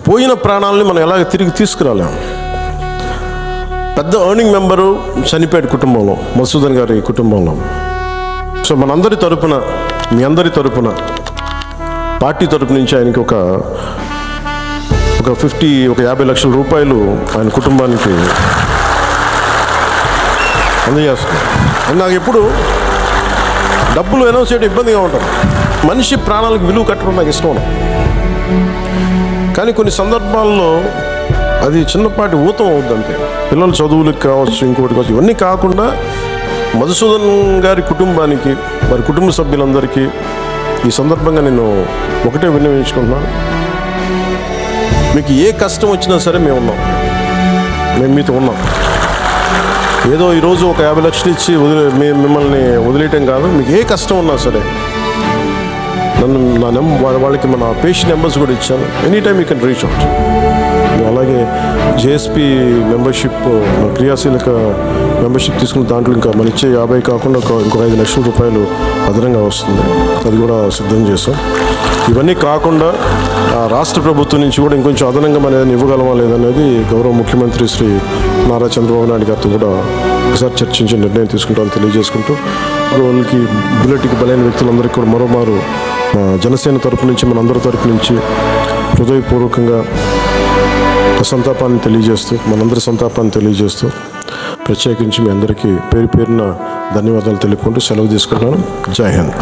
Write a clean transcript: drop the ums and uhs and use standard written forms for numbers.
పోయిన ప్రాణాలని మనం ఎలాగ తిరిగి తీసుకురాలేము. పెద్ద ఎర్నింగ్ మెంబరు చనిపోయాడు కుటుంబంలో, మధుసూదన్ గారి కుటుంబంలో. సో మనందరి తరపున, మీ అందరి తరపున, పార్టీ తరపు నుంచి ఆయనకి ఒక 50 లక్షల రూపాయలు ఆయన కుటుంబానికి అందజేస్తున్నాం. నాకు ఎప్పుడు డబ్బులు అనౌన్స్ చేయడం ఇబ్బందిగా ఉంటుంది. మనిషి ప్రాణాలకు విలువ కట్టడం నాకు ఇష్టం ఉండదు. కానీ కొన్ని సందర్భాల్లో అది చిన్నపాటి ఊతం అవుద్ది అంతే. పిల్లల చదువులకు కావచ్చు, ఇంకోటి కావచ్చు. ఇవన్నీ కాకుండా మధుసూదన్ గారి కుటుంబానికి, వారి కుటుంబ సభ్యులందరికీ ఈ సందర్భంగా నేను ఒకటే విన్నవించుకుంటున్నాను. మీకు ఏ కష్టం వచ్చినా సరే మేము ఉన్నాం, మేము మీతో ఉన్నాం. ఏదో ఈరోజు ఒక 50 లక్షలు ఇచ్చి మిమ్మల్ని వదిలేయటం కాదు. మీకు ఏ కష్టం ఉన్నా సరే వాళ్ళకి మన పేషెంట్ నెంబర్స్ కూడా ఇచ్చాను. Any time you can reach out. అలాగే జేఎస్పీ మెంబర్షిప్, క్రియాశీలక మెంబర్షిప్ తీసుకున్న దాంట్లో ఇంకా మన ఇచ్చే 50 కాకుండా ఇంకో 5 లక్షల రూపాయలు అదనంగా వస్తుంది. అది కూడా సిద్ధం చేస్తాం. ఇవన్నీ కాకుండా రాష్ట్ర ప్రభుత్వం నుంచి కూడా ఇంకొంచెం అదనంగా మనం ఏదైనా ఇవ్వగలమా లేదనేది గౌరవ ముఖ్యమంత్రి శ్రీ నారా చంద్రబాబు నాయుడు గారితో కూడా ఒకసారి చర్చించి నిర్ణయం తీసుకుంటామని తెలియజేసుకుంటూ, వాళ్ళకి బుల్లెట్కి బలైన వ్యక్తులందరికీ కూడా మరోమారు జనసేన తరపు నుంచి, మనందరి తరపు నుంచి హృదయపూర్వకంగా సంతాపాన్ని తెలియజేస్తూ, మనందరి సంతాపాన్ని తెలియజేస్తూ, ప్రత్యేకించి మీ అందరికీ పేరు పేరున ధన్యవాదాలు తెలుపుకుంటూ సెలవు తీసుకుంటున్నాను. జై హింద్.